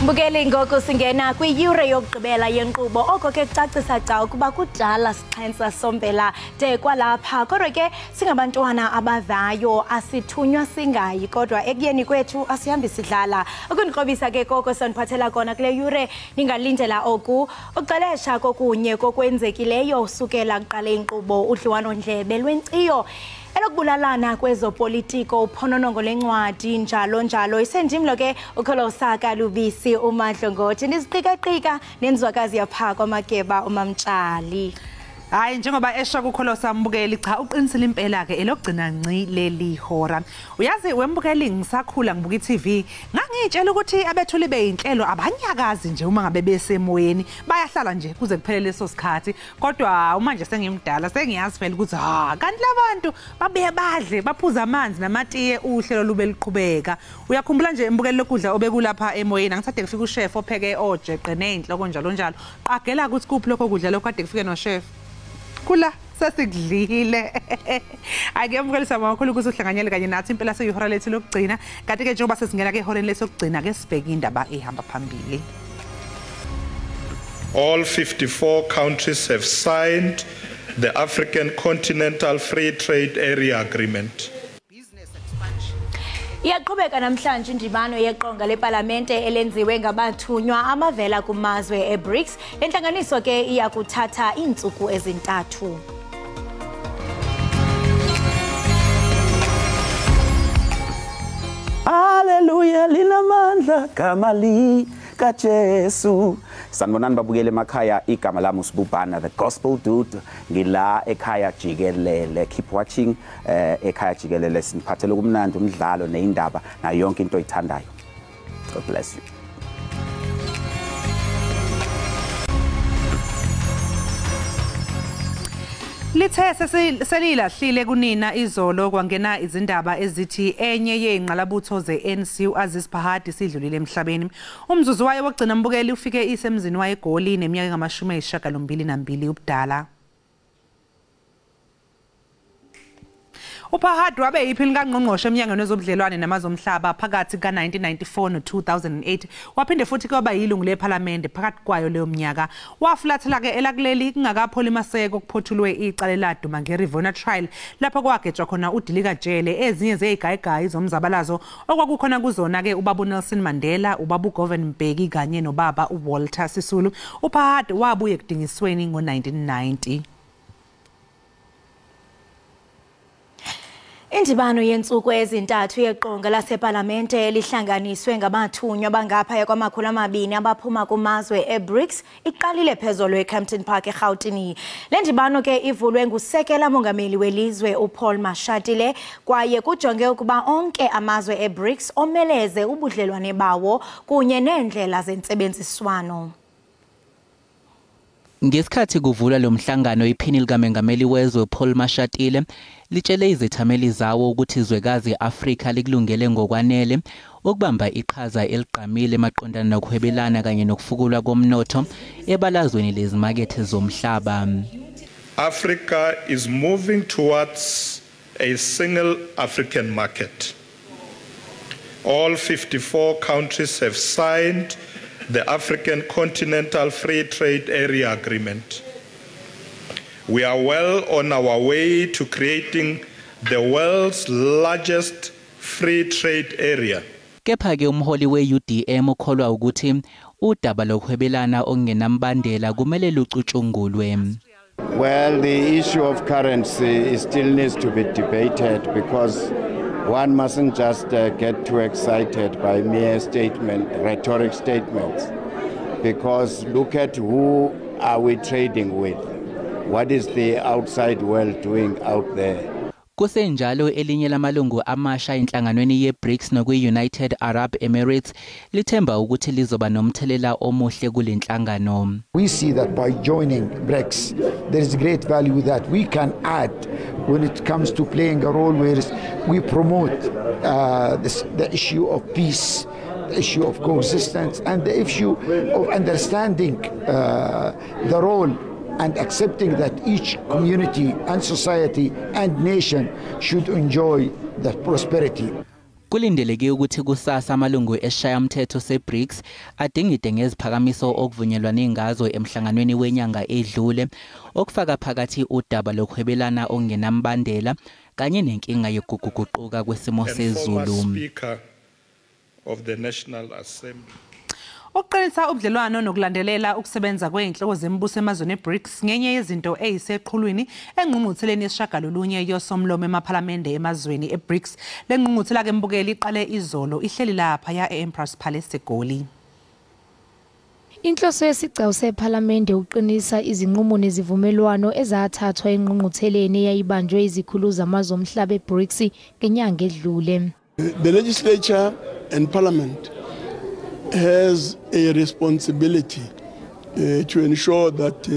Mbukeli ngoko singena kwiyure yokugqibela yenkqubo oko ke kucacisa ca ukuba kudala sixhensa sombela de kwalapha kodwa ke singabantwana abavayo asithunywa singayi kodwa ekuyeni kwethu asihambi sidlala ukundiqobisa ke koko soniphathela kona kule yure ningalindela oku uqalesha kokunye kokwenzekileyo usukela kuqala inkqubo udliwano ndlebe lwenciyo elokubulalana kwezopolitiko uphononongo lencwadi njalo isendimlo ke ukholosaka lubisi umadlongothi ndiziqika nenzwakazi yapha kwamageba umamtshali. Hayi njengoba esho kukholosa mbukeli cha uqinisile impela ke elokugcina nci leli hora. Uyazi wembukeli ngisakhula ngibuka iTV ngangitshela ukuthi abethuli beyinhlelo abanyakazi nje uma ngabe besemoyeni bayahlala nje kuze kuphele leso sikhathi kodwa manje sengimdala sengiyazi phela ukuthi kanti labantu babuye badle baphuza amanzi namatiye uhlelo lube liqhubeka. Uyakhumbula nje imbukeli lokudla obekulapha emoyeni angisade kufika uchef opheke ojeqe nezinhloko njalo qagela ukuthi kuphi lokho kudla lokho kade kufike no chef kula sasikudlile ake mkolisa makhulu ukuthi uhlanganyele kanye nathi impela seyihora lethu lokugcina kanti ke njengoba sesingena ke ihoreni lethu lokugcina ke sibheke indaba ehamba phambili. All 54 countries have signed the African Continental Free Trade Area Agreement. Iyaqhubeka namhlanje indibano yeqonga leParlamente elenziwe ngabathunywa amavela kumazwe eBRICS. Lenhlanganiso ke iyakuthatha iintsuku ezintathu. Hallelujah linamandla kamali kaJesu. Sanibonani babukele emakhaya igama lami uSibubhana the gospel dude ngila Ekhaya Jikelele. Keep watching Ekhaya Jikelele siniphathele kumnandi umdlalo neindaba na yonke into oyithandayo. God bless you. Lithe selilahlile kunina izolo kwangena izindaba ezithi enye yengqalabutho ze-ANC uAziz Phahadi sidlulile emhlabeni. Umzuzu wayo wokugcina mbukeli ufike isemzini waye eGoli neminyaka engama-82 ubudala. uPhahadi wabe yiphini kaNgqongqoshe eminyangweni wezobudlelwane namazomhlaba phakathi ka-1994 no-2008 waphinde futhi kwaba yilungu leParlamente phakathi kwayo leyo mnyaka wafulathela ke elakuleli kungakapholi maseko kuphothulwe icala eladuma nge-Rivonia trial lapho kwagejwa khona udilika jele ezinye zezigayigayi zomzabalazo okwakukhona kuzona ke ubaba Nelson Mandela ubaba Govan Mbeki kanye nobaba uWalter Sisulu. uPhahadi wabuye ekudingisweni ngo-1990. Indibano yensuku ezintathu yeqonga laseParlamente elihlanganiswe ngabathunywa bangapha kwamakhulu amabini abaphuma kumazwe eBRICS iqalile phezolo eCampton Park eGauteng. Le ndibano ke ivulwe ngusekela mongameli welizwe uPaul Mashatile kwaye kujonge ukuba onke amazwe eBRICS omeleze ubudlelwane bawo kunye neendlela zentsebenziswano. Ngesikhathi kuvula lo mhlangano iphini likaMengameli wezwe Paul Mashatile litshele izethameli zawo ukuthi izwekazi iAfrika likulungele ngokwanele ukubamba iqhaza eligqamile emaqondana nokuhwebelana kanye nokufukulwa komnotho ebalazweni lezimakethe zomhlaba. Africa is moving towards a single African market. All 54 countries have signed the African Continental Free Trade Area Agreement. We are well on our way to creating the world's largest free trade area. Kepha ke umholi we-UDM ukholwa ukuthi udaba lokuhwebelana okungenambandela kumele lucutshungulwe. Well, the issue of currency still needs to be debated because one mustn't just get too excited by mere rhetoric statements, because look at who are we trading with? What is the outside world doing out there? Kusenjalo elinye lamalungu amasha enhlanganweni yeBRICS nokwi-United Arab Emirates lithemba ukuthi lizoba nomthelela omuhle kulenhlangano. We see that by joining BRICS there is great value that we can add when it comes to playing a role where we promote the issue of peace, the issue of coexistence, and the issue of understanding the role and accepting that each community and society and nation should enjoy that prosperity. Kulindeleke ukuthi kusasa amalungu eshayamthetho se-BRICS adingide ngeziphakamiso okuvunyelwane ngazo emhlanganweni wenyanga edlule, okufaka phakathi udaba lokuhwebelana okungenambandela kanye nenkinga yokuguquguquka kwesimo sezulu. Ukuqinisa ubudlelwano nokulandelela ukusebenza kweinhloko zembuso emazweni e-BRICS ngenye yezinto eyiseqhulwini engqungqutheleni yesishagalolunye yosomlomo emaphalamende emazweni e-BRICS. Le ngqungquthela ke mbukeli iqale izolo ihleli lapha ya e-Empress Palace eGoli. Inhloso yesigcawu sephalamende uqinisa izinqumo nezivumelwano ezathathwa engqungqutheleni eyayibanjwe izikhulu zamazwe omhlaba e-BRICS ngenyanga edlule. The legislature and parliament has a responsibility to ensure that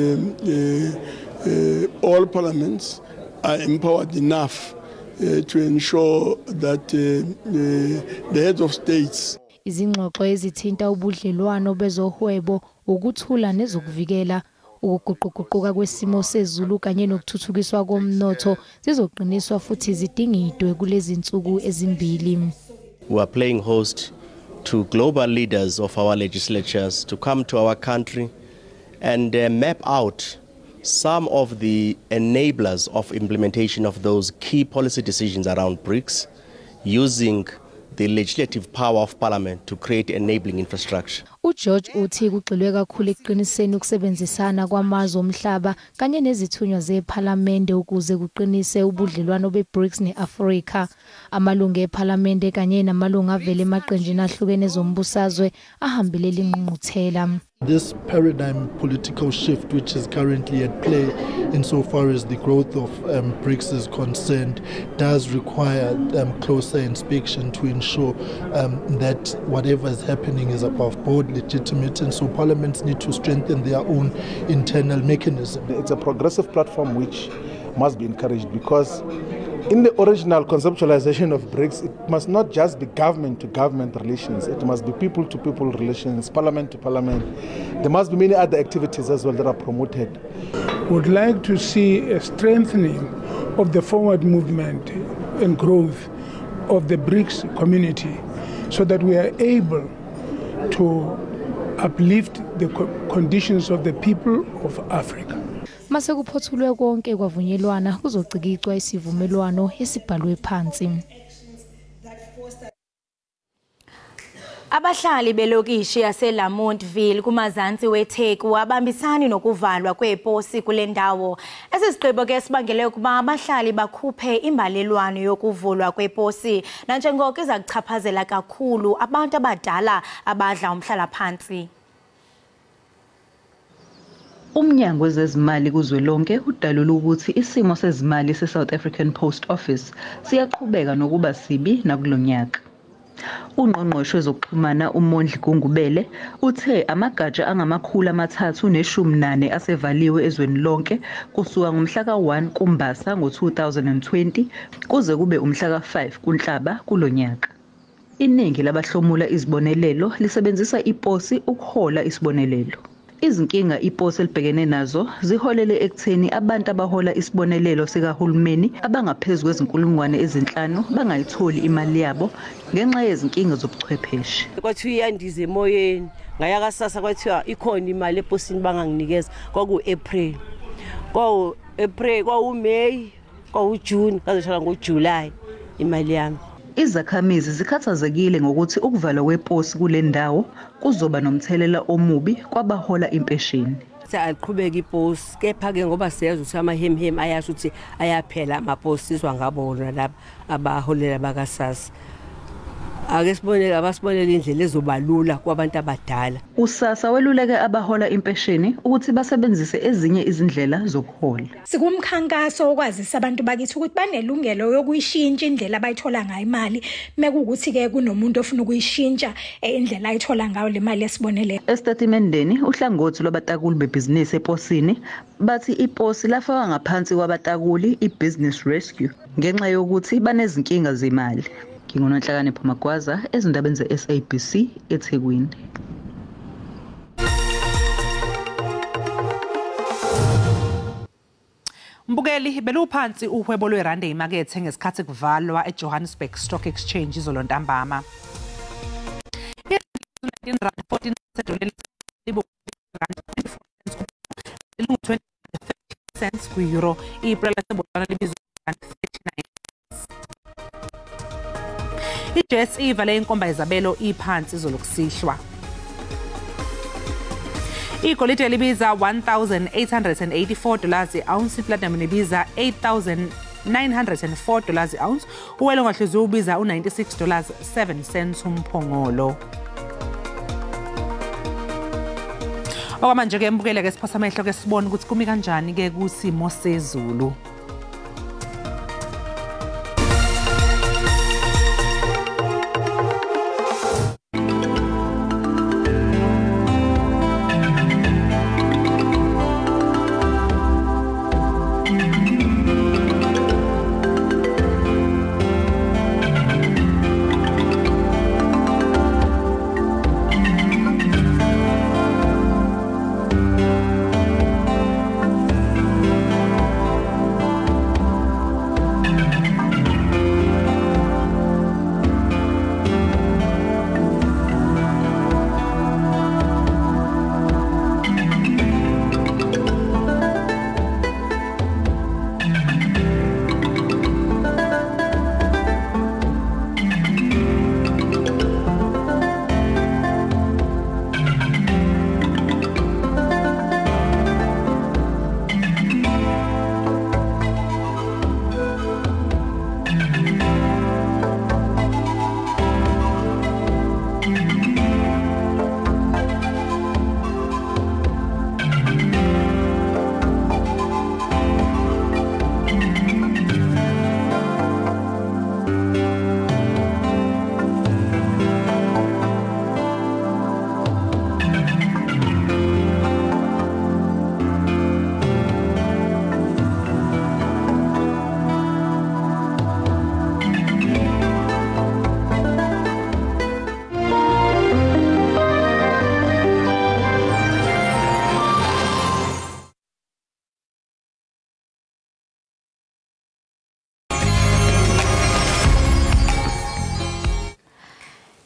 all parliaments are empowered enough to ensure that the heads of states. Izingxoxo ezithinta ubudlelwano bezohwebo, ukuthula nezokuvikela, ukuguquguquka kwesimo sezulu kanye nokuthuthukiswa komnotho zizoqiniswa futhi zidingidwe kulezi zinsuku ezimbili. We are playing host to global leaders of our legislatures to come to our country and map out some of the enablers of implementation of those key policy decisions around BRICS, using the legislative power of parliament to create enabling infrastructure. uGeorge uthi kugxilwe kakhulu ekuqiniseni ukusebenzisana kwamazwe omhlaba kanye nezithunywa zephalamende ukuze kuqinise ubudlelwano beBRICS neAfrika. Amalungu ephalamende kanye namalungu avele emaqenjini ahlukene zombusazwe ahambelele ingqungquthela. This paradigm political shift which is currently at play insofar as the growth of BRICS is concerned does require closer inspection to ensure that whatever is happening is above board, legitimate, and so parliaments need to strengthen their own internal mechanism. It's a progressive platform which must be encouraged because in the original conceptualization of BRICS, it must not just be government-to-government relations. It must be people-to-people relations, parliament-to-parliament. There must be many other activities as well that are promoted. Would like to see a strengthening of the forward movement and growth of the BRICS community so that we are able to uplift the conditions of the people of Africa. Mase kuphothulwe konke kwavunyelwana kuzocikicwa isivumelwano esibhalwe phansi. Abahlali belokishi yaseLamontville kumazantsi weTheku abambisani nokuvalwa kweposi kule ndawo. Esisigqibo ke sibangele ukuba abahlali bakhuphe imbalelwano yokuvulwa kweposi nanjengoko iza kuchaphazela kakhulu abantu abadala abadla umhlala phansi. Umnyango wezezimali kuzwelonke udalula ukuthi isimo sezimali se-South African Post Office siyaqhubeka nokuba sibi nakulonyaka. Ungqongqoshe wezokuxhumana uMondli Gungubele uthe amagatsha angama-318 asevaliwe ezweni lonke kusuka ngomhla ka-1 kuMbasa ngo-2020 kuze kube umhla ka-5 kuNhlaba kulonyaka. Iningi labahlomula izibonelelo lisebenzisa iposi ukuhola isibonelelo. Izinkinga iposi elibhekene nazo ziholele ekutheni abantu abahola isibonelelo sikahulumeni abangaphezulu kwezinkulungwane ezinhlanu bangayitholi imali yabo ngenxa yezinkinga zobuchwepheshe. Kwathiwa iyandiza emoyeni ngaya kasasa kwathiwa ikhona imali eposini banganginikeza kwaku-April. Kwawu-April, kwawu-May, kwawu-June, kazohlala ngoJuly imali yami. Izakhamizi zikhathazekile ngokuthi ukuvalwa kweposi kule ndawo kuzoba nomthelela omubi kwabahola impesheni. Siqhubeka iposi kepha ke ngoba siyazi ukuthi amahemhem ayasho ukuthi ayaphela amaposi sizwa ngabo laba abaholela bakaSASSA. Ake sibonele abasibonele indlela ezobalula kwabantu abadala. USASSA weluleke abahola impesheni ukuthi basebenzise ezinye izindlela zokuhola. Sikumkhankaso okwazisa abantu bakithi ukuthi banelungelo yokuyishintsha indlela abayithola ngayo imali mekukuthi ke kunomuntu ofuna ukuyishintsha indlela ayithola ngayo le mali yesibonelelo. Estatimendeni uhlangothi lwabatakuli bebhizinisi eposini bathi iposi lafaka ngaphansi kwabatakuli ibusiness rescue ngenxa yokuthi banezinkinga zemali. Ngingonhlakane Phumagwaza ezindabeni ze-SABC eThekwini. Mbukeli beluphansi uhwebo lwerandi emakethe ngesikhathi kuvalwa eJohannesburg Stock Exchange izolo ntambama. R14 cents ku-euro, iPula laseBotswana libizwa R39. IJS ivale inkomba yezabelo iphansi izolo kusihlwa. Igolide libiza $1,884 i-ounce, iplatinum libiza $8,904 i-ounce, uwelo ngahluziwe ubiza $96.07 umphongolo. Okwamanje ke mbukele ke siphosa amehlo ke sibone ukuthi kumi kanjani ke kusimo sezulu.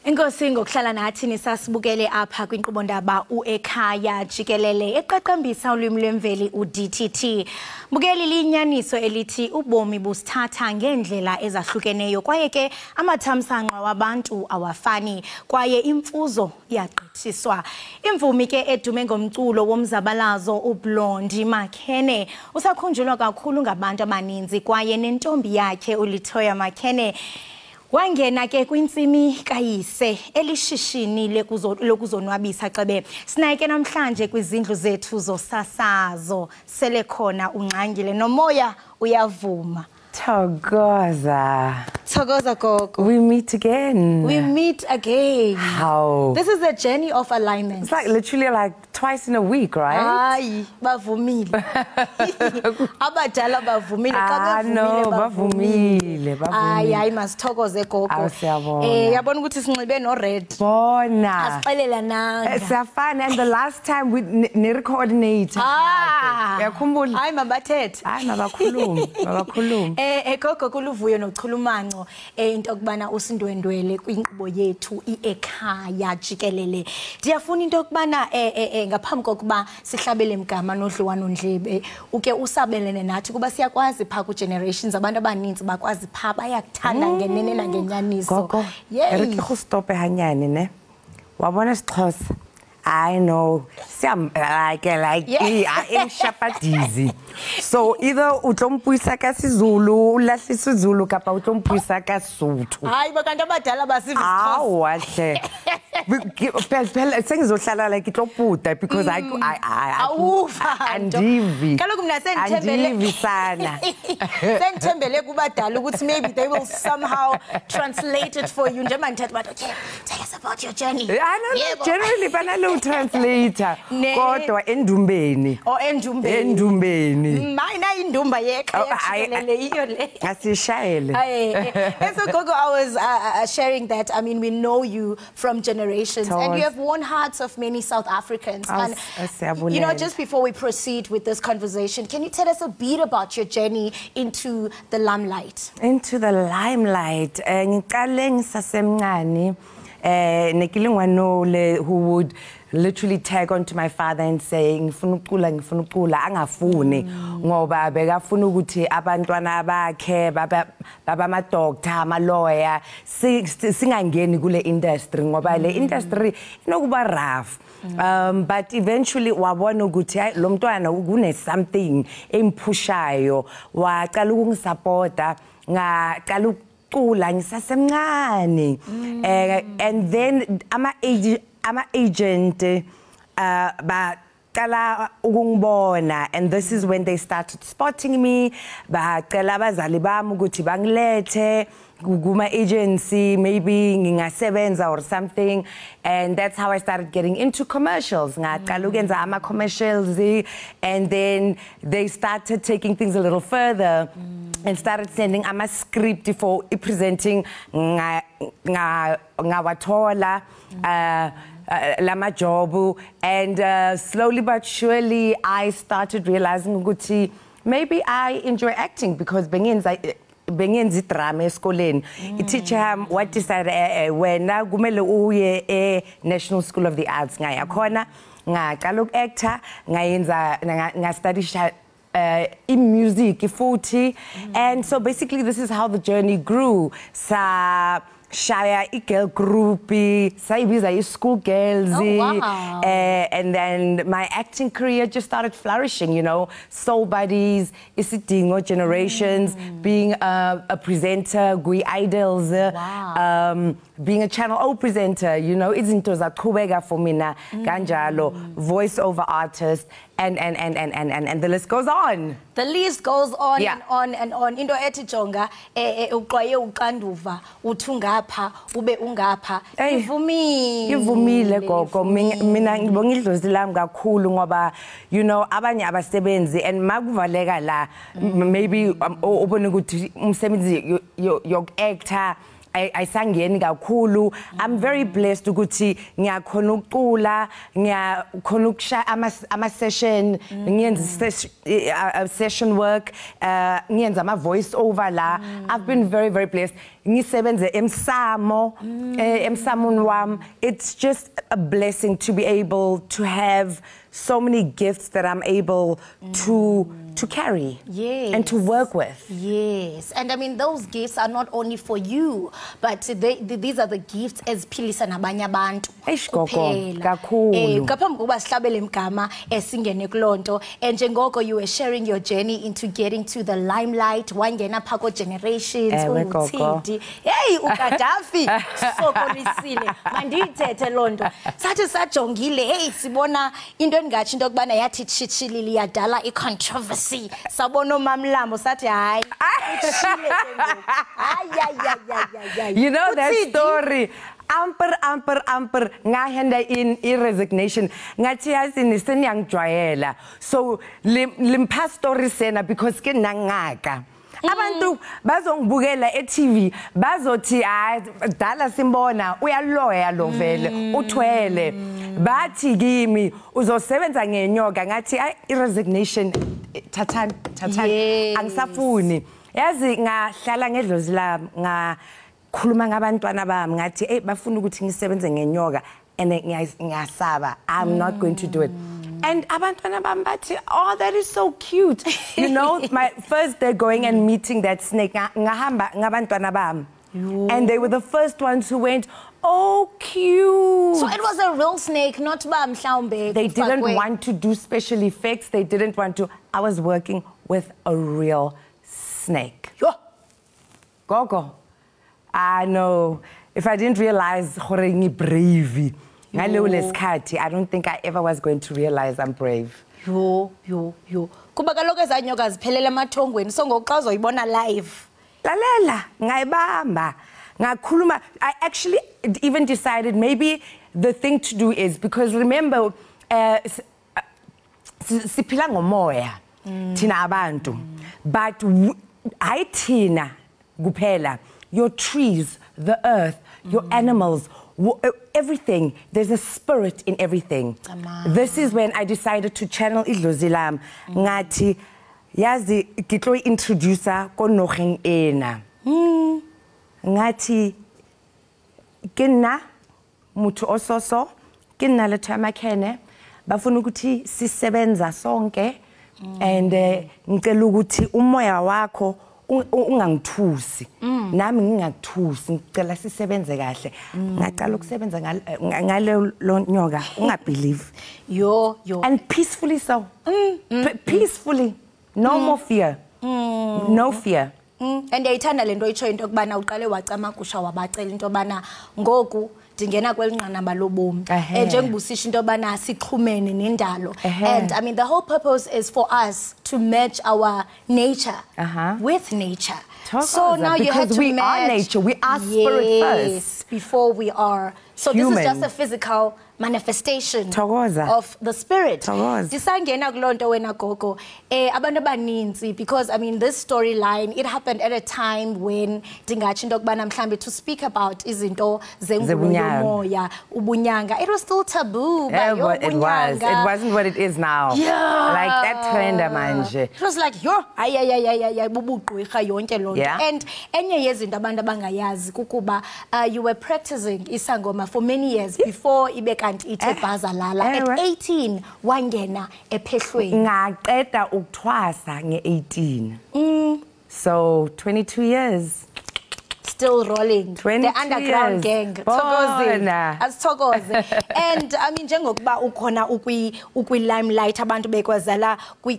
Inkosi ngokuhlala nathi nisasibukele apha kwinkqubo-ndaba uEkhaya Jikelele eqaqambisa ulwimi lwemveli uDTT. Bukeli linyaniso elithi ubomi busithatha ngendlela ezahlukeneyo kwaye ke amathamsanqa wabantu awafani kwaye imfuzo iyagqithiswa. Imvumi ke edume ngomculo womzabalazo uBlondie Makhene usakhunjulwa kakhulu ngabantu abaninzi kwaye nentombi yakhe uLitoya Makhene wangena ke kwintsimi kayise elishishini lokuzonwabisa xebe. Sinayike namhlanje kwizindlu zethu zosasazo sele khona ungqangile nomoya uyavuma. Thokoza. Thokoza gogo. We meet again. We meet again. How? This is a journey of alignment. It's like literally like twice in a week, right? Hayi, bavumile. Abadala bavumile xa bavumile, bavumile. Hayi masithokoze gogo. Awusiyabona. Yabona ukuthi sinxibe no red. Bona. Asixelela nanga. Siyafana, and the last time we ne-coordinator. Uyakhumbula? Hayi mabathethe. Hayi mabakhuluma. Gogo kuluvuyo nochulumanco into okubana usindwendwele kwinkqubo yethu iEkhaya Jikelele. Ndiyafuna into okubana ngaphambi kokuba sihlabele mgama nodliwano ndlebe uke usabelene nathi kuba siyakwazi pha ku generations abantu abaninzi bakwazi pha bayakuthanda ngenene nangenyaniso. Gogo, erike go stop hanyane ne. Wabona isiXhosa? I know. Some like I'm shapadizi. So either utlompuisa ka siZulu, ulahlisa iZulu kapa utlompuisa ka Sotho. Hayi bakanti abadala basiva isiXhosa. Awahle. Phela sengizohlala like itloputa because andivi. Kaloku mina sengithembele. Andivi sana. Sengithembele kubadala ukuthi maybe they will somehow translate it for you njengoba ngithatha bathi okay, tell us about your journey? Generally banalo translator kodwa endumbeni or endumbeni mina indumba yekhaya Jikelele iyo le asishayele. So Gogo, I was sharing that, I mean, we know you from generations and you have won hearts of many South Africans. And you know, just before we proceed with this conversation, can you tell us a bit about your journey into the limelight? Into the limelight. Ngiqale ngisasemncane nekilingwanole who would literally tag onto my father and say ngifuna ukucula angafuni ngoba bekafuna ukuthi abantwana bakhe baba ma doctor ama lawyer singangeni kule industry ngoba le industry inokuba rough. But eventually wabona ukuthi lo mntwana kune something emphushayo waqala ukungisupporta ngaqala ukucula ngisasemncane and then ama agent baqala ukungibona, and this is when they started spotting me. Baqala abazali bami ukuthi bangilethe kuma agency, maybe ngingasebenza or something, and that's how I started getting into commercials. Ngaqala ukwenza ama commercials, and then they started taking things a little further and started sending ama script for presenting ngawathola lama job, and slowly but surely I started realizing ukuthi maybe I enjoy acting because bengenza drama esikoleni. I-teacher what decided wena kumele uye National School of the Arts ngaya khona ngaqala uku-actor ngastudisha in-music futhi, and so basically this is how the journey grew. Shaya girl groupie, sayibiza school girls, and then my acting career just started flourishing. You know, Soul Buddies, Isidingo Generations, being a presenter, Gui Idols, being a Channel O presenter. You know, Izindaba zakubega for mina, kanjalo, voiceover artist, and the list goes on. The list goes on and on and on. Into ethi jonga uqwaye uqanduva uthungapha ube ungapha ivumile gogo mina ngibonga idlozi lami kakhulu ngoba you know abanye abasebenzi and makuvaleka la maybe ubone ukuthi umsebenzi yok-actor ayisangeni kakhulu. I'm very blessed ukuthi ngiyakhona ukucula, ngiyakhona ukusha ama session, ngiyenza session work, ngiyenza ama voice over la. I've been very blessed. Ngisebenze emsamon wam. It's just a blessing to be able to have so many gifts that I'm able to carry and to work with. Yes, and I mean those gifts are not only for you, but these are the gifts as philisa nabanye abantu. Kakhulu. Ngaphambi kokuba sihlabele igama esingene kulonto, and njengoko you were sharing your journey into getting to the limelight, wangena phako generations uthindi. Hey uGaddafi sokolisile mandiyithethe lonto. Sathi sajongile hey sibona into engathi into kubana yathi chichilili yadala icontroversy. Sabono mamlamo sathi hayi uchile kengoku. You know that story. Amper ngahenda in resignation ngathi yazi nisengiyangijwayela so limpa story sena because ke nangaka abantu bazongibukela e-TV bazothi hayi dala simbona uyaloya lo vele uthwele bathi kimi uzosebenza ngenyoka ngathi i-resignation thathani angisafuni yazi ngahlala ngedlozi la ngakhuluma ngabantwana bami ngathi bafuna ukuthi ngisebenze ngenyoka and ngiyasaba I'm not going to do it. And abantwana bami bathi oh that is so cute. You know, my first day going and meeting that snake ngahamba ngabantwana bami and they were the first ones who went oh cute. So it was a real snake, not mhlawumbe. They didn't want to do special effects. They didn't want to. I was working with a real snake. Gogo, I know. If I didn't realize brave, I don't think I ever was going to realize I'm brave. Kuba kaloku ezanyoka ziphelela emathongweni so ngoku xa uzoyibona live lalela ngayibamba ngakhuluma. I actually even decided maybe the thing to do is, because remember siphila ngomoya thina abantu, but hayi thina kuphela, your trees, the earth, your animals, everything, there's a spirit in everything. This is when I decided to channel idlozi lam ngathi yazi kitlo introducer konogeng ena ngathi kena muthu ososo kena le Tamakene bafuna ukuthi sisebenza sonke and ngicela ukuthi umoya wakho ungangithusi nami ngingakuthusi ngicela sisebenze kahle ngaqala ukusebenza ngale lonyoka ungabelieve yo and peacefully so peacefully no more fear no fear and ayithanda lento itsho into kubana uqale wacamakusha wabacela into bana ngoku ndingena kwelinqanaba lobomi njengobusisho into bana sixhumene nendalo and I mean the whole purpose is for us to match our nature with nature. So now you have to we match, are nature, we are spirit first before we are. So human. This is just a physical manifestation of the spirit. Disangena kulonto wena gogo abantu abaninzi, because I mean this storyline, it happened at a time when dingathi into kubana mhlambe to speak about izinto zengulo yomoya ubunyanga, it was still taboo. It wasn't what it is now. Like that trend manje. It was like yo bubugqirha yonke lonto. And enye yezinto abantu abangayazi kukuba you were practicing isangoma for many years before ibe kanti ithe bazalala. At 18 wangena ephehlweni. Ngaqeda ukuthwasa nge-18. So 22 years. Still rolling. The underground gang. Thokoze. Asithokoze. And I mean njengokuba ukhona ukwi limelight abantu bekwazala kwi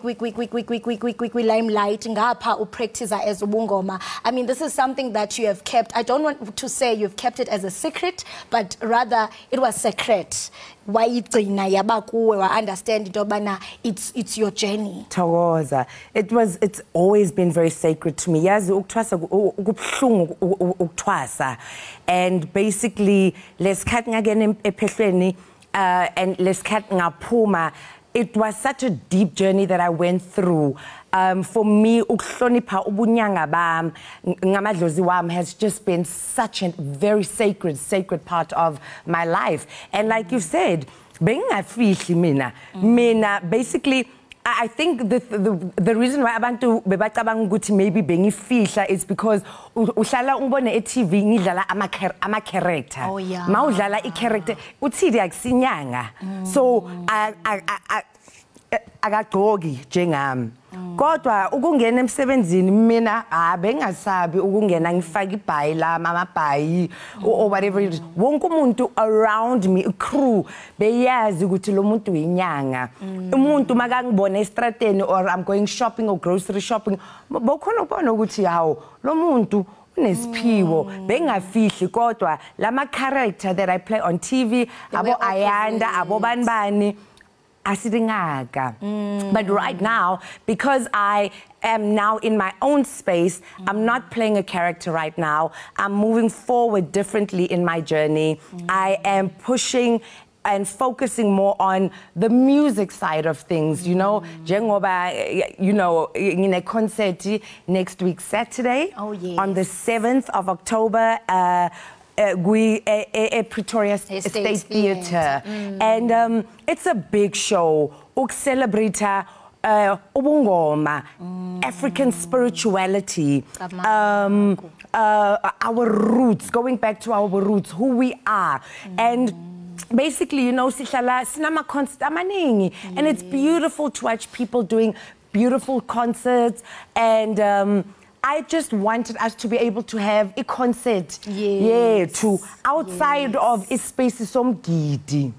limelight ngapha upractice as ubungoma. I mean this is something that you have kept. I don't want to say you've kept it as a secret, but rather it was secret. Why igcina yaba kuwe wa understand into bana it's your journey. Thokoza. It's always been very sacred to me. Yazi ukuthwasa kubhlungu ukuthwasa, and basically lesikhathi ngakena ephehlweni and lesikhathi ngaphuma, it was such a deep journey that I went through. For me ukuhlonipha ubunyanga bam ngamadlozi wami has just been such a very sacred part of my life. And like you said, bengingafihli mina basically I think the reason why abantu bebacabanga ukuthi maybe bengifihla is because uhlala ungibone e-TV ngidlala ama character. Mawudlala i-character uthidi akusinyanga. So akagqoki njengami. Kodwa ukungena emsebenzini mina bengasabi ukungena ngifaka ibhayi la amabhayi or whatever it is. Wonke umuntu around me, crew, beyazi ukuthi lo muntu uyinyanga. Umuntu makangibona estrateni or I'm going shopping or grocery shopping, bokhona ukubona ukuthi hawo lo muntu unesiphiwo. Bengafihli kodwa lama character that I play on TV, abo Ayanda, abo banibani, but right now, because I am now in my own space, I'm not playing a character right now. I'm moving forward differently in my journey. I am pushing and focusing more on the music side of things, you know. Jengoba, you know, in a concert next week Saturday, on the 7th of October, we Pretoria State Theatre, and it's a big show. Celebrate ubungoma, African spirituality, our roots, going back to our roots, who we are, and basically, you know, sihlala sinama concert amaningi, and it's beautiful to watch people doing beautiful concerts, and I just wanted us to be able to have a concert, to outside of a space somgidi,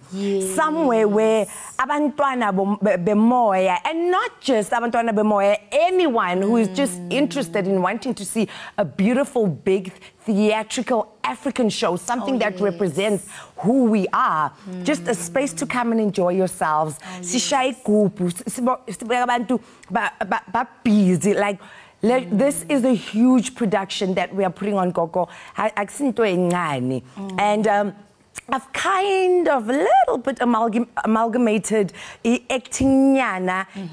somewhere where abantwana bemoya, and not just abantwana bemoya, anyone who is just interested in wanting to see a beautiful, big, theatrical African show, something that represents who we are, just a space to come and enjoy yourselves. Sishaye gupu, abantu ba busy, like. This is a huge production that we are putting on Gogo. And I've kind of a little bit amalgamated acting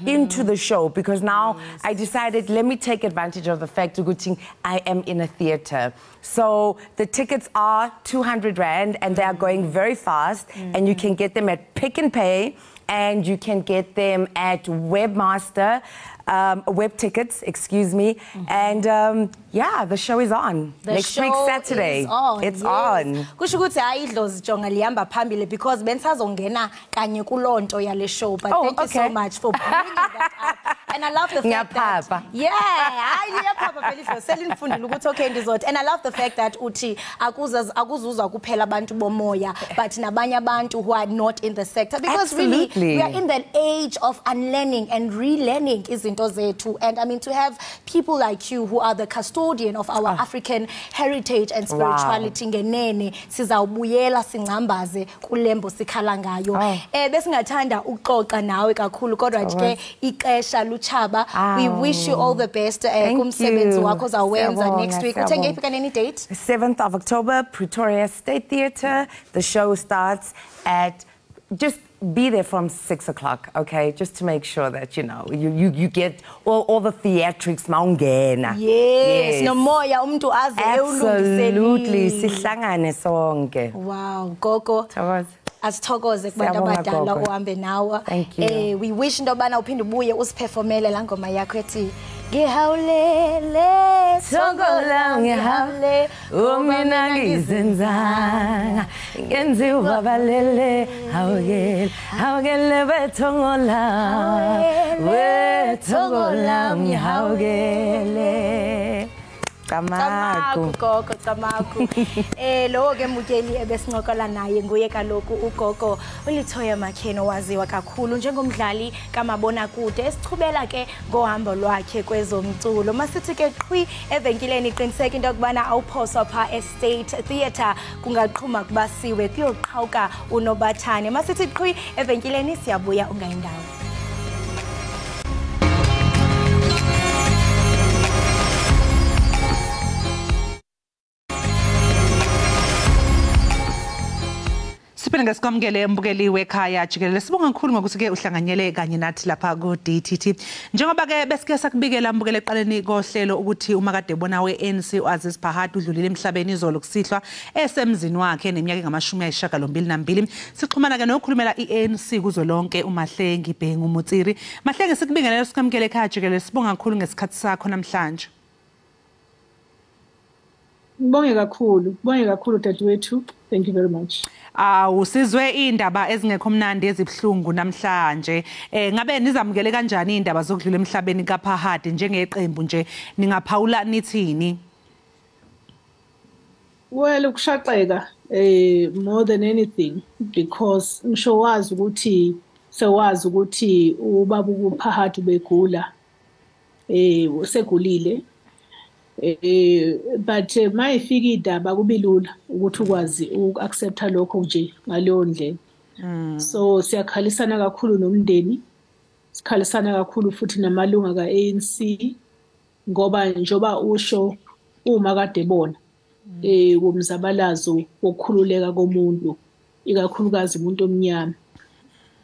into the show because now I decided let me take advantage of the fact that I am in a theatre. So the tickets are 200 Rand and they are going very fast and you can get them at Pick and Pay and you can get them at Webmaster. Web tickets, excuse me, and yeah, the show is on next week Saturday. It's on. Kusho ukuthi hayi idlozi jonga lihamba phambili because bensazongena kanye kulonto yale show, but thank you so much for bringing that up. And I love the fact that and I love the fact that uthi akuzuzwa kuphela abantu bomoya but nabanye abantu who are not in the sector because really we are in that age of unlearning and relearning izinto zethu, and I mean to have people like you who are the custodian of our African heritage and spirituality ngenene sizawubuyela singcambaze kulembo sikhala ngayo. Besingathanda ukuxoxa nawe kakhulu kodwa ke ixesha luchaba. We wish you all the best kumsebenzi wakho zawenza next week. Uthenge iphi kaneni date? 7th of October, Pretoria State Theatre. The show starts at just be there from 6 o'clock, okay? Just to make sure that, you know, you get all the theatrics maungena. Yes. No moya umuntu aze absolutely. Sihlangane sonke. Wow, Gogo. Asithokoze kubantu abadala uhambe nawe. Thank you. We wish into bana uphinde ubuye usiperformele la ngoma yakho ethi ngihawulele songola ngihawule umina ngizenzanga ngenziwa balele hawugele wethongola ngihawugele Tamaku Gogo Tamaku. Lo ke mukeli ebesincokola naye nguye kaloku uGogo uLithoya Makheno waziwa kakhulu njengomdlali kamabona kude esichubela ke ngohambo lwakhe kwezomculo. Masithi ke qhwi evenkileni iqiniseka into kubana awuphoswa pha eState Theatre kungaqhuma kubasiwe kuyoqhawuka unobathane. Masithi qhwi evenkileni siyabuya ungayindawo. Siphinda ngesikwamukele embukeli wekhaya Jikelele. Sibonga kakhulu ngokuthi ke uhlanganyele kanye nathi lapha ku DTT. Njengoba ke besike sakubikela mbukele eqaleni kohlelo ukuthi uma kade bona weANC uAziz Phahadi udlulile emhlabeni izolo kusihlwa esemzini wakhe neminyaka engama-82. Sixhumana ke nokhulumela iANC kuzolonke uMahlengi Bhengu Mutsiri. Mahlengi sikubingelele sikwamukele ekhaya Jikelele. Sibonga kakhulu ngesikhathi sakho namhlanje. Bonge kakhulu dadewethu. Thank you very much. Usizwe indaba ezingekho mnandi ezibhlungu namhlanje. Ngabe nizamukele kanjani indaba zokudlula emhlabeni kaPhahadi njengeqembu nje ningaphawula nithini? Well, ukushaqeka more than anything because ngisho wazi ukuthi ubaba uPhahadi begula usegulile. But mayifika indaba kubilula ukuthi ukwazi uaccepta lokho nje ngaleyo ndlela. So siyakhalisana kakhulu nomndeni, sikhalisana kakhulu futhi namalunga kaANC ngoba njoba usho uma kade bona womzabalazo wokukhululeka komuntu ikakhulukazi umuntu omnyama.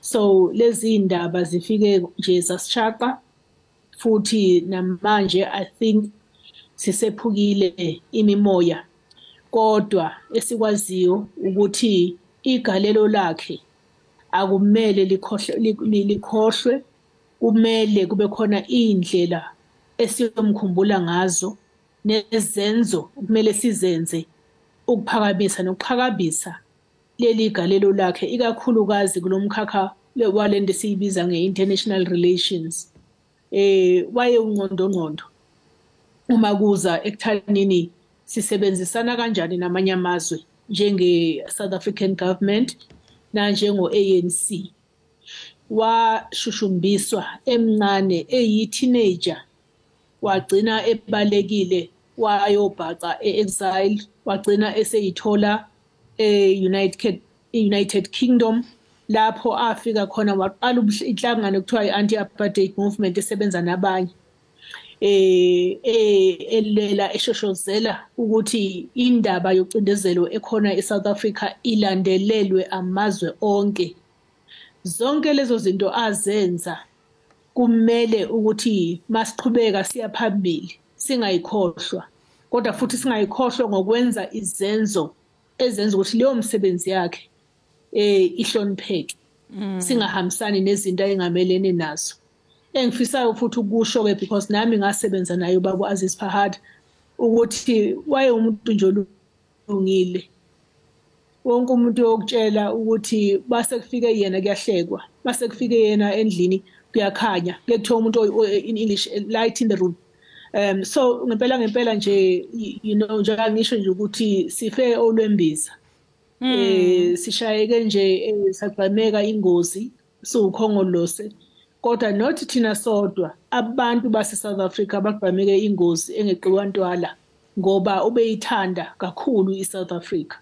So lezi indaba zifike nje zasishaqa futhi namanje I think sisephukile imimoya kodwa esikwaziyo ukuthi igalelo lakhe akumele likhohlwe, kumele kube khona indlela esiyomkhumbula ngazo nezenzo kumele sizenze ukuphakamisa nokuqhakambisa leli galelo lakhe ikakhulukazi kulomkhakha walento siyibiza ngeInternational Relations. Waye ungqondo uma kuza ekuthanini sisebenzisana kanjani namanye amazwe njenge South African government na njengo ANC. Washushumbiswa emncane teenager wagcina ebalekile wayobhaca exile wagcina eseyithola United Kingdom lapho afika khona waqala inhlangano ekuthiwa iAnti-Apartheid Movement esebenza nabanye. elela eshoshozela ukuthi indaba yocindezelo ekhona eSouth Africa ilandelelwe amazwe onke. Zonke lezo zinto azenza kumele ukuthi masiqhubeka siya phambili singayikhohlwa, kodwa futhi singayikhohlwa ngokwenza izenzo ezenza ukuthi leyo msebenzi yakhe ihlonipheke, singahambisani nezinto engamelene nazo. Engifisayo futhi ukusho ke because nami ngasebenza naye ubaba Aziz Fahad ukuthi waye umuntu nje olungile. Wonke umuntu yokutshela ukuthi base kufike yena kuyahlekwa, base kufike yena endlini kuyakhanya, kuthiwa umuntu in English light in the room. So ngempela nje you know njengoba ngisho nje ukuthi sife olwembiza. Sishayeke nje sagqameka ingozi sukhongolose. Kodwa not thina sodwa abantu base South Africa abagqameke ingozi engeqiwa ntwala ngoba ubeyithanda kakhulu iSouth Africa.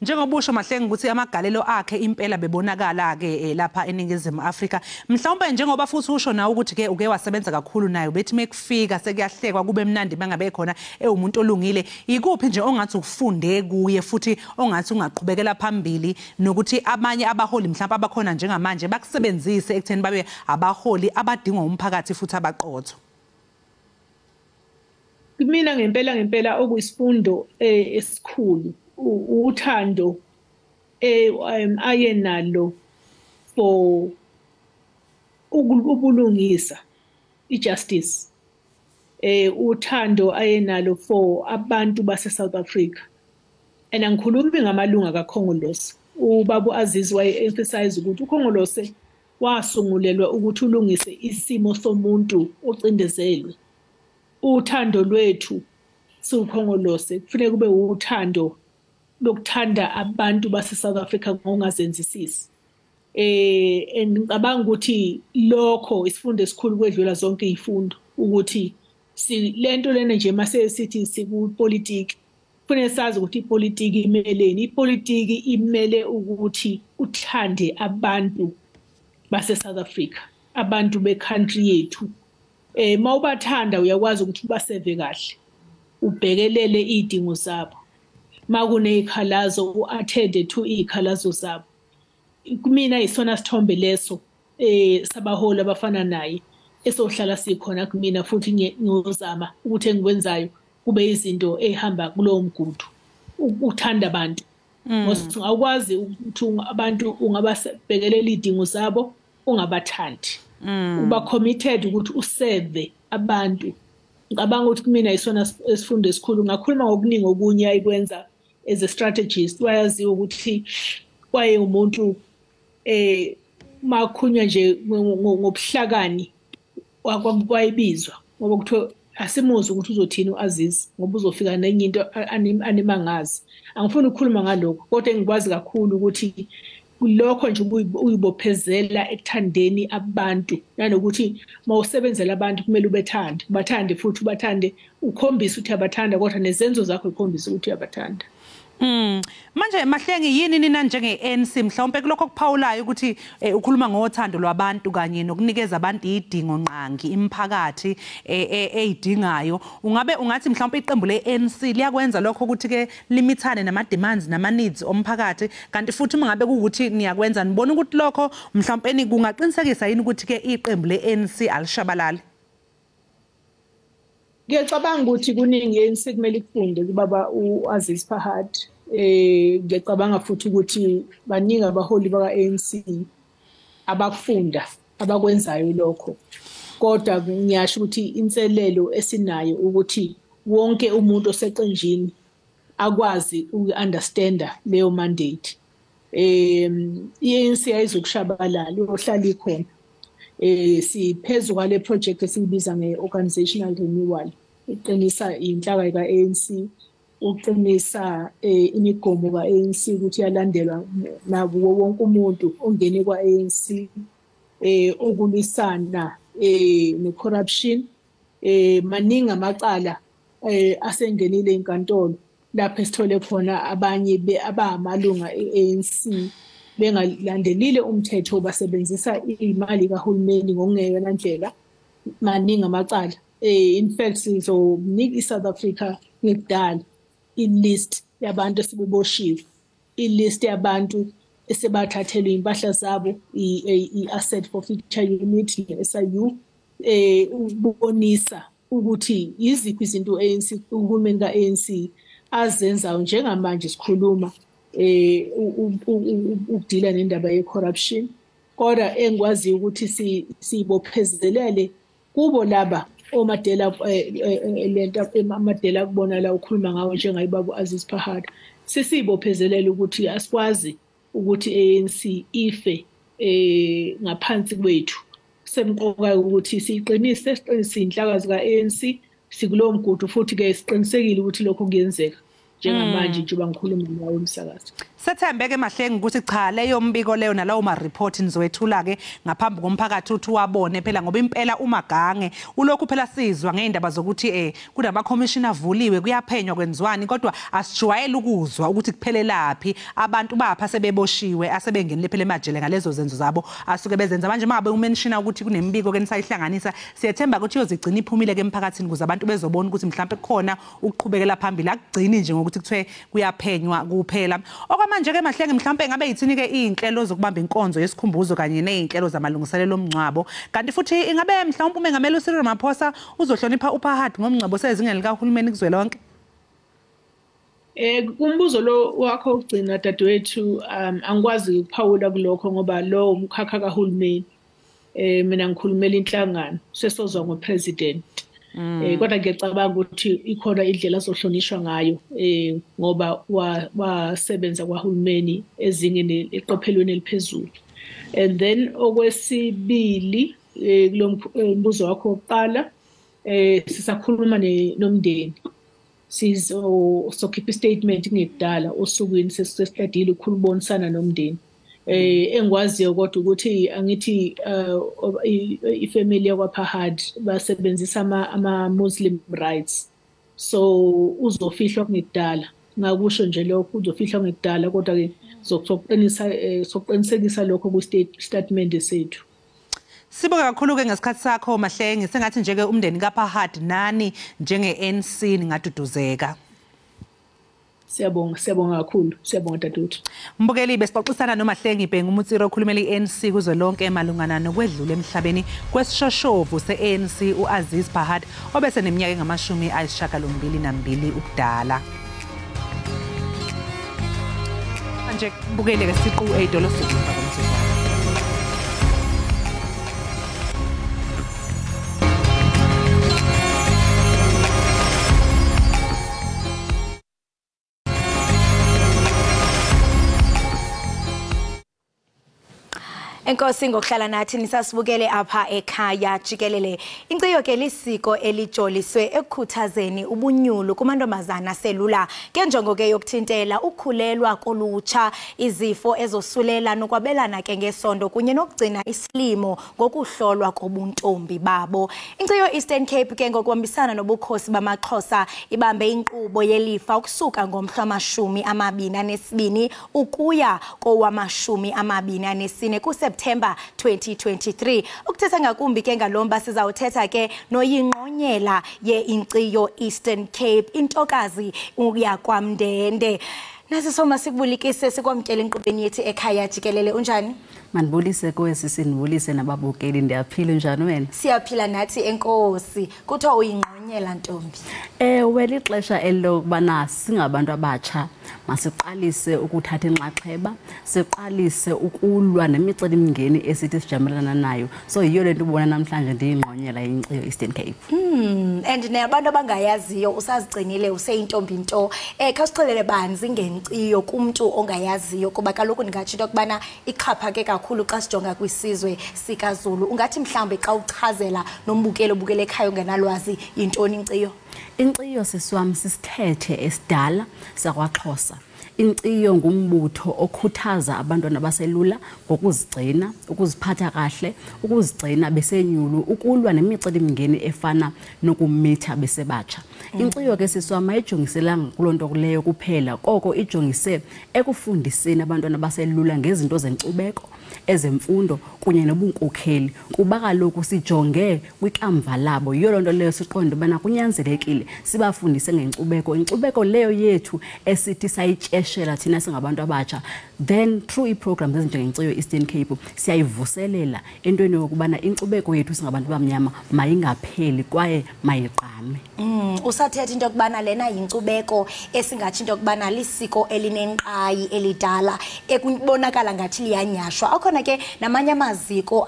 Njengoba usho Mahlengi ukuthi amagalelo akhe impela bebonakala ke lapha eningizimu Afrika. Mhlawumbe njengoba futhi usho nawe ukuthi ke uke wasebenza kakhulu naye bethi mekufika sekuyahlekwa kube mnandi bangabe khona umuntu olungile. Ikuphi nje ongathi ukufunde kuye futhi ongathi ungaqhubekela phambili nokuthi abanye abaholi mhlawumbe abakhona njengamanje bakusebenzise ekutheni babe abaholi abadingwa umphakathi futhi abaqotho? Mina ngempela okuyisifundo esikhulu uthando ayenalo for ubulungisa ijustice, uthando ayenalo for abantu base South Africa. And angikhulumi ngamalunga kaKhongolose. Ubaba Aziz waye emphasize ukuthi uKhongolose wasungulelwa ukuthi ulungise isimo somuntu ocindezelwe. Uthando lwethu suKhongolose kufanele kube uthando lokuthanda abantu base South Africa ngongazenzisisi. Ngicabanga ukuthi lokho isifundo esikhulu kwedlula zonke izifundo ukuthi lento lena nje mase sithi sikupolitiki kufanele sazi ukuthi ipolitiki imeleni. Ipolitiki imele ukuthi uthande abantu base South Africa, abantu becountry yethu. Mawubathanda uyakwazi ukuthi ubaseve kahle, ubhekelele idingo zabo. Makuneyikhalazo uattende to ikhalazo zabo. Kumina isona sithombe leso sabaholi abafana naye esohlala sikhona kumina futhi ngiyozama ukuthi engikwenzayo kube izinto ehamba kulowo mgudu uthanda abantu. Ngoba awukwazi ukuthi abantu ungabasebhekelela idingo zabo ungabathandi. Uba committed ukuthi useve abantu. Ngicabanga ukuthi kumina isona esifundo esikhulu. Ngakhuluma ngokuningi okunye ayikwenza as a strategist. Wayaziwa ukuthi waye umuntu makhunywa nje ngobuhlakani wakwayibizwa ngoba kuthiwa asimuzi ukuthi uzothini uAziz ngoba uzofika nenye into animangazi. Angifuni ukukhuluma ngalokho kodwa ngikwazi kakhulu ukuthi lokho nje uyibophezela ekuthandeni abantu nanokuthi mawusebenzela abantu kumele ubethande, bathande futhi ubathande, ukhombise ukuthi uyabathanda kodwa nezenzo zakho ukhombise ukuthi uyabathanda. Manje Mahlengi yini nina njenge-ANC mhlawumbe kulokho kuphawulayo ukuthi ukhuluma ngothando lwabantu kanye nokunikeza abantu idingo nqangi imiphakathi eyidingayo, ungathi mhlawumbe iqembu le-ANC liyakwenza lokho ukuthi ke limithane nama demands nama needs omphakathi, kanti futhi mangabe ukuthi niyakwenza nibona ukuthi lokho mhlawumbe kungaqinisekisa yini ukuthi ke iqembu le-ANC alishabalali? Ngiyacabanga ukuthi kuningi ANC kumele ifunde kubaba uAziz Fahad. Ngiyacabanga futhi ukuthi baningi abaholi baka-ANC abakufunda abakwenzayo lokho. Kodwa ngiyasho ukuthi inselelo esinayo ukuthi wonke umuntu oseqenjini akwazi uku-understanda leyo mandate. I-ANC ayizokushabalala uyohlala ikhona. Siphezu kwale project esiyibiza nge-organizational renewal, iqinisa inhlaka ka-ANC, uqinisa imigomo ka-ANC ukuthi yalandelwa nabo wonke umuntu ongene kwa-ANC, ukulwisana ne-corruption. Maningi amacala asengenile inkantolo lapho esithole khona abanye abamalunga e-ANC bengalandelile umthetho basebenzisa imali kahulumeni ngokungeyona ndlela. Maningi amacala in fact sizonika iSouth Africa ngekudala ilist yabantu esebeboshiwe, ilist yabantu esebathathelwe impahla zabo i-asset forfeiture unit ne-SIU ubonisa ukuthi yiziphi izinto ANC uhulumeni ka-ANC azenzayo njengamanje sikhuluma ukudila nendaba ye-corruption, kodwa engikwaziyo ukuthi sibophezelele kubo laba omadela lento amadela kubona la ukhuluma ngawo njengayibaba Aziz Pahad, sisibophezelele ukuthi asikwazi ukuthi ANC ife ngaphansi kwethu. Semqoka ukuthi siqinise inhlaka zika ANC sikulowo mgudu futhi ke siqinisekile ukuthi lokho kuyenzeka njengamanje nje bangikhuluma ngawo umsakazo. Sethembeke Mahlengi ukuthi cha leyo mbiko leyo nalawo ma report nizowethula ke ngaphambi komphakathi uthi wabone phela ngoba impela umagange ulokhu phela sizwa ngeindaba zokuthi kunama commissioner avuliwe kuyaphenywa kwenziwani kodwa asijwayele ukuzwa ukuthi kuphelelaphi abantu bapha sebeboshiwe asebengenile phela emajele ngalezo zenzo zabo asuke bezenza manje mabe umenshina ukuthi kunembiko ke nisayihlanganisa siyethemba ukuthi yozigcina iphumile ke emphakathini kuze abantu bezobona ukuthi mhlawumbe kukhona ukuqhubekela phambili akugcini nje ngokuthi kuthiwe kuyaphenywa kuphela. Manje ke Mahlengi mhlawumbe ngabe yithini ke izinhlelo zokubamba inkonzo yesikhumbuzo kanye nezinhlelo zamalungiselelo omngcwabo kanti futhi ingabe mhlawumbe umengameli uCyril Ramaphosa uzohlonipha uPahad ngomngcwabo sezingeni lika uhulumeni kuzwelonke? Kumbuzo lo wakho ugcina dadewethu angikwazi ukuphawula kulokho ngoba lo umkhakha kahulumeni mina ngikhulumela inhlangano sesozwa ngopresident. Kodwa ngiyacabanga ukuthi ikhona indlela azohlonishwa ngayo ngoba wasebenza kwahulumeni ezingeni eqophelweni eliphezulu. And then okwesibili kulo mbuzo wakho oqala sisakhuluma nomndeni sizokhipha istatement ngekudala osukwini sesiqedile ukubonisana nomndeni. Engikwaziyo kodwa ukuthi angithi ifamily yakwaPahad basebenzisa ama-Muslim rights, so uzofihlwa ngekudala ngakusho nje lokho uzofihlwa ngekudala kodwa ke sokuqinisekisa lokho ku-statement sethu. Sibonga kakhulu ke ngesikhathi sakho Mahlengi sengathi nje ke umndeni kaPahad nani njenge-ANC ningaduduzeka. Siyabonga kakhulu, siyabonga dadewethu. Mbukeli besixoxisana noMahlengi Bhengu Mutsiro okhulumela iANC kuzolonke emalungana nokwedlula emhlabeni kwesishoshovu seANC uAziz Pahad obese neminyaka engama-82 ubudala. Manje mbukeli ke siqu $8 sokufa komsizwa. Enkosi ngokuhlala nathi nisasibukele apha ekhaya Jikelele. Inkciyo ke lisiko elijoliswe ekukhuthazeni ubunyulu kumantombazana selula ngenjongo ke yokuthintela ukukhulelwa kolutsha, izifo ezosulela nokwabelana ke ngesondo kunye nokugcina isilimo ngokuhlolwa kobuntombi babo. Inkciyo Eastern Cape ke ngokuhambisana nobukhosi bamaXhosa ibambe inkqubo yelifa ukusuka ngomhla wama-22 ukuya kowama-24 kuSeptember 2023. Ukuthetha ngakumbi ke ngalomba sizawuthetha ke noyingqonyela ye-inkciyo Eastern Cape intokazi uyakwamndende. Nasi soma sikubulikise sikwamkela inkqubeni yethi ekhaya Jikelele unjani? Manibulise kwesi sinibulise nababukeli ndiyaphila njani wena? Siyaphila nathi enkosi. Kuthiwa uyingqonyela ntombi. Welixesha elokubana singabantu abatsha masiqalise ukuthatha inxaxheba, siqalise ukulwa nemicelimngeni esithi sijamelana nayo. So yiyo lento ubona namhlanje ndiyingqonyela inkciyo Eastern Cape. And nabantu abangayaziyo usazigcinile useyintombi nto. Khasixelele banzi ngenkciyo kumuntu ongayaziyo kuba kaloku ndingathi into kubana iqhaphake kakhulu xa sijonga kwisizwe sikaZulu. Ungathi mhlawumbe xa uchazela nombukelo obukele ekhaya ungenalwazi yintoni inkciyo? Inkciyo siswami sisithethe esidala sakwaXhosa inkciyo ngumbutho okhuthaza abantwana abaselula ngokuzigcina, ukuziphatha kahle, ukuzigcina besenyulu, ukulwa nemicelimngeni efana nokumitha besebatsha. Inkciyo ke siswama ayijongiselanga kuloo nto kuleyo kuphela, koko ijongise ekufundiseni abantwana abaselula ngezinto zenkcubeko, ezemfundo kunye nobunkokheli, kuba kaloku sijonge kwikamva labo. Yiyo loo nto leyo siqonde ubana kunyanzelekile sibafundise ngenkcubeko, inkcubeko leyo yethu esithi sayityeshela thina singabantu abatsha. Then through ii-programs ezinjengenkciyo Eastern Cape siyayivuselela entweni yokubana inkcubeko yethu singabantu abamnyama mayingapheli kwaye mayiqame. Usathetha into yokubana lena yinkcubeko esingathi into yokubana lisiko elinenkqayi elidala ekubonakala ngathi liyanyashwa. Akhona ke namanye amaziko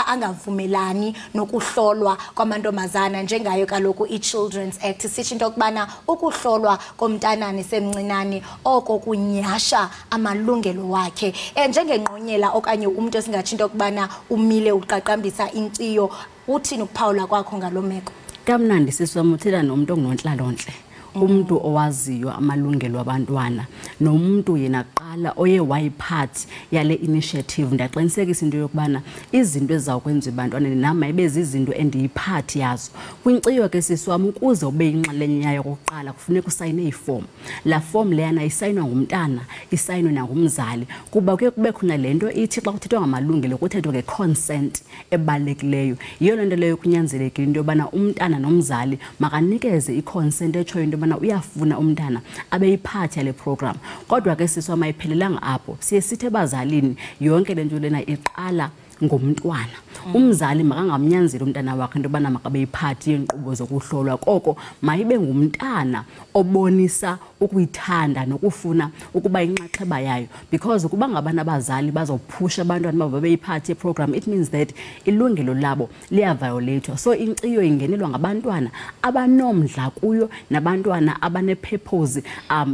angavumelani nokuhlolwa kwamantombazana njengayo kaloku i-Children's Act. Sithi into yokubana ukuhlolwa komntanani semncinane oko kunyasha amalungelo wakhe. Njengengqonyela okanye umuntu esingathi into yokubana umile uqaqambisa inkciyo, uthini ukuphawula kwakho ngaloo meko? Kamnandi siswamuthela nomuntu ongonhlalonhle, umuntu owaziyo amalungelo abantwana, nomuntu yena qala oye wayiphathi yale initiative. Ndaqinisekisa into yokubana izinto ezizawukwenza abantwana nama ibezizinto endiyiphathi yazo. Kwinkciyo ke siswami ukuze ube inxalenye yayo kokuqala kufuneka usayine iform. La form leyana isayinwa ngumntana, isayinwe nangumzali, kuba kuye kube khona lento ithi xa kuthethwa ngamalungelo kuthethwa nge-consent ebalulekileyo. Yiyo loo nto leyo kunyanzelekile into yobana umntana nomzali makanikeze i-consent etshoyo into yobana uyafuna umntana abe yiphathi yale program. Kodwa ke siswama ayiphelelanga apho, siye sithi ebazalini yonke lento lena iqala ngomntwana. Umzali makangamnyanzeli umntana wakhe into yobana makabe yiphathi yenkqubo zokuhlolwa, koko mayibe ngumntana obonisa ukuyithanda nokufuna ukuba inxaxheba yayo. Because ukuba ngabana abazali bazophusha abantwana babo babe yiphathi yeprogram, it means that ilungelo labo liyaviolatewa. So inkciyo ingenelwa ngabantwana abanomdla kuyo nabantwana abanepurpose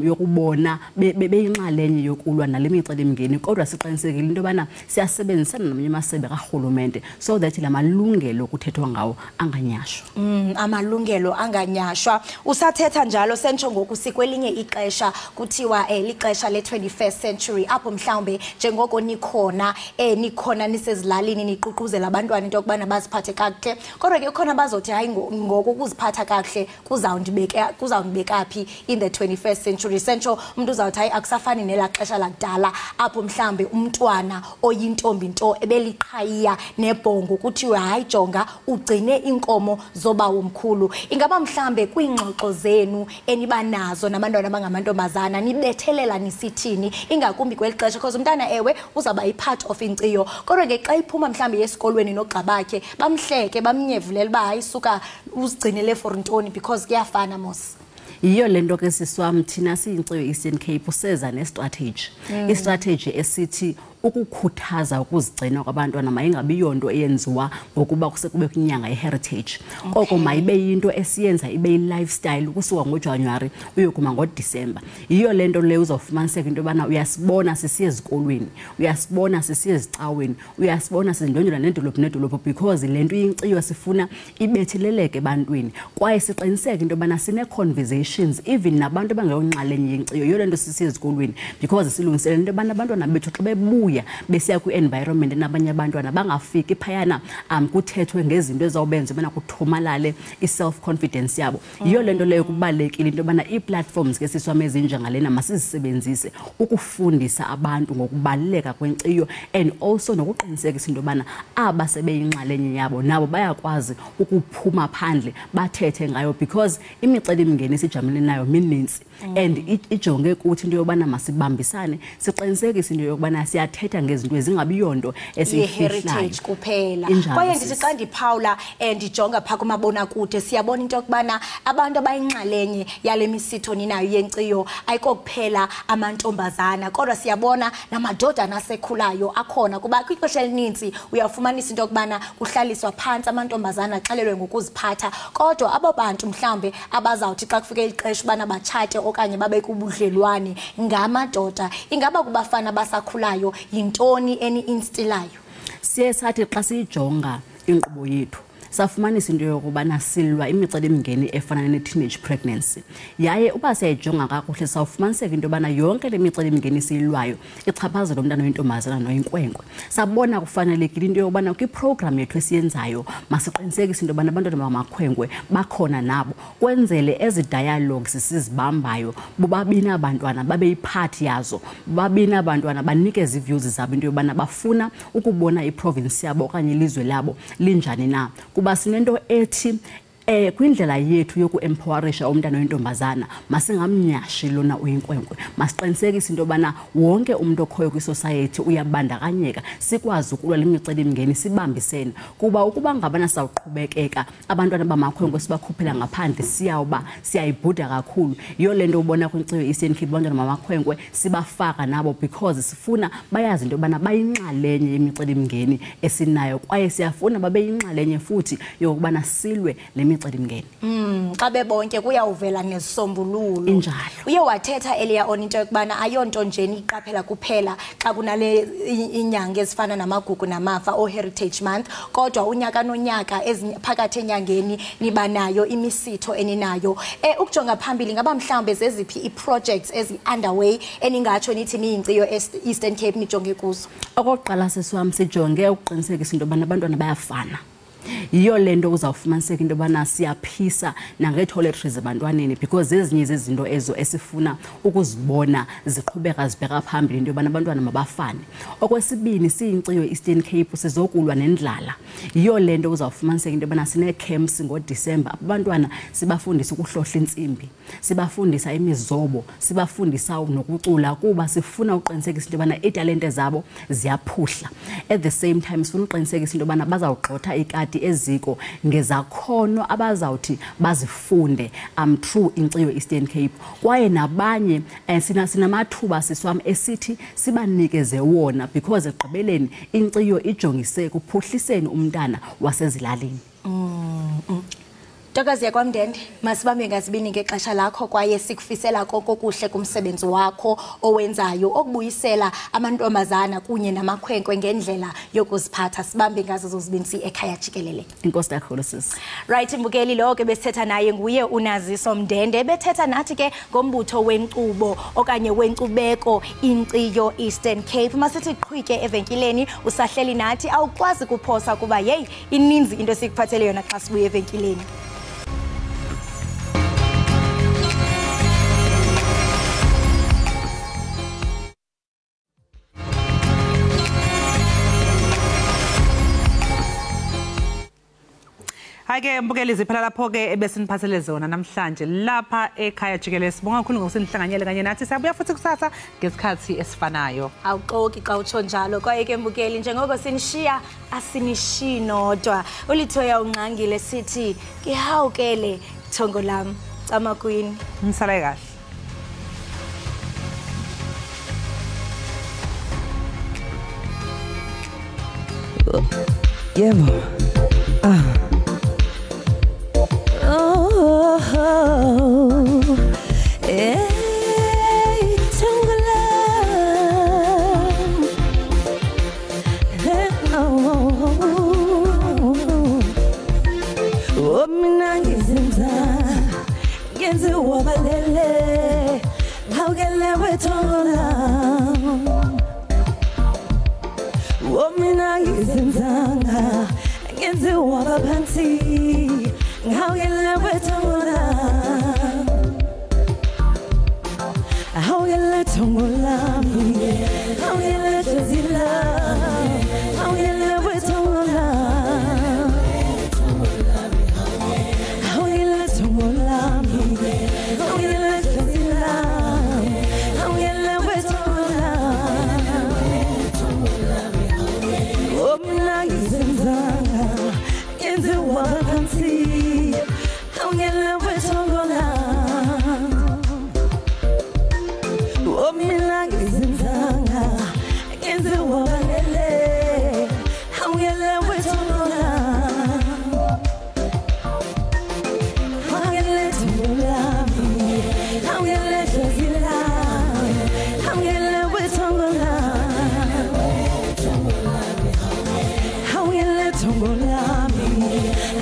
yokubona beyinxalenye yokulwa nale micelimngeni. Kodwa siqinisekile into yobana siyasebenzisana namanye amasebe karhulumente so that la malungelo kuthethwa ngawo anganyashwa. Amalungelo anganyashwa. Usathetha njalo sentsho ngoku sikwelinye ixesha kuthiwa lixesha le-21st century apho mhlawumbe njengoko nikhona nisezilalini niququzela abantwana into yokubana baziphathe kakuhle. Kodwa ke khona bazothi hayi ngoko ukuziphatha kakuhle kuzawundibeka phi in the 21st century. Sentsho umuntu uzawuthi hayi akusafani nela xesha lakudala apho mhlawumbe umntwana oyintombi nto ebeliqhayiya nebhongo kuthiwe hayi jonga ugcine inkomo zoba womkhulu. Ingaba mhlambe kwiingxoxo zenu enibanazo nabantwana abangamantombazana nibethelela nisithini ingakumbi kweli xesha, because umntana ewe uzaba yi-part of inkciyo, kodwa ke xa iphuma mhlambe esikolweni nogxa bakhe bamhleke bamnyevulela uba hayi suka uzigcinele for ntoni because kuyafana mos. Yiyo lento ke siswami thina siyinkciyo Eastern Cape seza nestrategy. Istrategy esithi ukukhuthaza ukuzigcina kwabantwana mayingabi yonto eyenziwa ngokuba kusekube kwinyanga ye-heritage. Koko mayibe yinto esiyenza ibe yi-lifestyle ukusuka ngoJanuary uyokuma ngoDisemba. Yiyo lento leyo uzawufumaniseka into yobana uyasibona sisiye ezikolweni, uyasibona sisiye ezicaweni, uyasibona sindwendwela nedolophu nedolophu because lento iyinkciyo sifuna ibetheleleke ebantwini. Kwaye siqiniseka into yobana sine-conversations even nabantu abangeyonxalenye yenkciyo. Yiyo lento sisiye ezikolweni because silungiselela into yobana abantwana bethu xa bebuya besiya kwi-environment nabanye abantwana bangafiki phayana kuthethwe ngezinto ezawubenza ubana kuthomalale i-self-confidence yabo. Yiyo lento leyo kubalulekile into yobana ii-platforms ke siswami ezinjengalena masizisebenzise ukufundisa abantu ngokubaluleka kwenkciyo and also nokuqinisekisa into yobana aba sebeyinxalenye yabo nabo bayakwazi ukuphuma phandle bathethe ngayo because imicelimngeni esijamelene nayo mininzi and ijonge kuthi into yobana masibambisane siqinisekise into yokubana siyathetha ngezinto ezingabi yonto heritage kuphela. Kwaye ndithi xa ndiphawula ndijonga phaa kumabonakude siyabona into yokubana abantu abayinxalenye yale misitho ninayo yenkciyo ayikokuphela amantombazana kodwa siyabona namadodana asekhulayo akhona kuba kwixesha elininzi uyafumanisa into yokubana kuhlaliswa phansi amantombazana axelelwe ngokuziphatha, kodwa abo bantu mhlambe abazawuthi xa kufike ixesha ubana batshate okanye babe kubudlelwane ngamadoda. Ingaba kubafana basakhulayo yintoni eni-instilayo? Siye sathi xa siyijonga inkqubo yethu safumanisa into yokubana silwa imicelimngeni efana ne-teenage pregnancy. Yaye uba siyayijonga kakuhle sawufumaniseka into yobana yonke le micelimngeni siyilwayo ichaphazela umntana oyintombazana noyinkwenkwe. Sabona kufanelekile into yokubana kwiprogram yethu esiyenzayo masiqinisekise into yobana abantwana bamakhwenkwe bakhona nabo kwenzele ezi dialogues sizibambayo bobabini abantwana babe yiphathi yazo, bobabini abantwana banikeze iviews zabo into yobana bafuna ukubona iprovince yabo okanye ilizwe labo linjani na. Kuba sinento ethi kwindlela yethu yoku-empowerisha umntana oyintombazana masingamnyashi lona uyinkwenkwe, masiqinisekise into yobana wonke umuntu okhoyo kwisociety uyabandakanyeka, sikwazi ukulwa le micelimngeni sibambisene. Kuba ukuba ngabana sawuqhubekeka abantwana bamakhwenkwe sibakhuphela ngaphandle siyayibhuda kakhulu. Yiyo le nto ubona kwinkciyo Eastern Cape abantwana bamakhwenkwe sibafaka nabo because sifuna bayazi into yobana bayinxalenye yemicelimngeni esinayo, kwaye siyafuna babe yinxalenye futhi yokubana silwe le micelimngeni. Xa bebonke kuyawuvela nezisombululo. Injalo. Uye wathetha earlier on into yokubana ayonto njeni iqaphela kuphela xa kunale inyanga ezifana namagugu namafa o Heritage Month, kodwa unyaka nonyaka phakathi enyangeni niba nayo imisitho eninayo. Ukujonga phambili ngaba mhlawumbe zeziphi i-projects ezi-underway eningatsho nithi niyinkciyo Eastern Cape nijonge kuzo? Okokuqala sesiwami sijonge ukuqinisekisa into yobana abantwana bayafana. Yiyo le nto uzawufumaniseka into yobana siyaphisa nange-toiletries ebantwaneni because ezinye zezinto ezo esifuna ukuzibona ziqhubeka zibheka phambili into yobana abantwana mabafane. Okwesibini siyinkciyo Eastern Cape sizokulwa nendlala. Yiyo le nto uzawufumaniseka into yobana sine-camps ngoDisemba abantwana sibafundisa ukuhlohla intsimbi, sibafundisa imizobo, sibafundisa nokucula kuba sifuna uqinisekisa into yobana iitalente zabo ziyaphuhla. At the same time sifuna uqinisekisa into yobana bazawugxotha ikati eziko ngezakhono abazawuthi bazifunde through inkciyo Eastern Cape. Kwaye nabanye sinamathuba siswam esithi sibanikeze wona because egqibeleni inkciyo ijongise kuphuhliseni umntana wasezilalini. Ntokazi yakwamndende, masibambe ngazibini ngexesha lakho kwaye sikufisela konke kuhle kumsebenzi wakho owenzayo okubuyisela amantombazana kunye namakhwenkwe ngendlela yokuziphatha. Sibambe ngazo zozibini Ekhaya Jikelele. Inkosi kakhulu sis. Right, mbukeli lo ke besithetha naye nguye uNaziso Mndende bethetha nathi ke ngombutho wenkqubo okanye wenkcubeko inkciyo Eastern Cape. Masithi qhwitye evenkileni usahleli nathi awukwazi kuphosa kuba hey ininzi into sikuphathele yona xa sibuye evenkileni. Hake mbukeli ziphela lapho ke ebesiniphathele zona namhlanje lapha ekhaya Jikelele. Sibonga kakhulu ngokusinihlanganyele kanye nathi. Siyabuya futhi kusasa ngesikhathi esifanayo. Awuxoki xa utsho njalo. Kwaye ke mbukeli njengoko sinishiya asinishi nodwa. Ulithoya unqangile sithi ngihawukele thongo lam. Cama queen. Msale kahle. Yebo.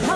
How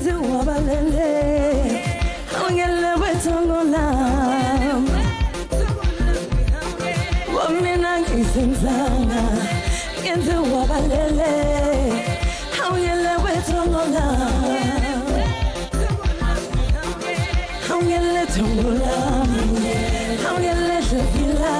ngenze wabalele awungele wethongo lam wamina ngisenzanga ngenze wabalele awungele wethongo lam awungele thongo lam awungele hlevila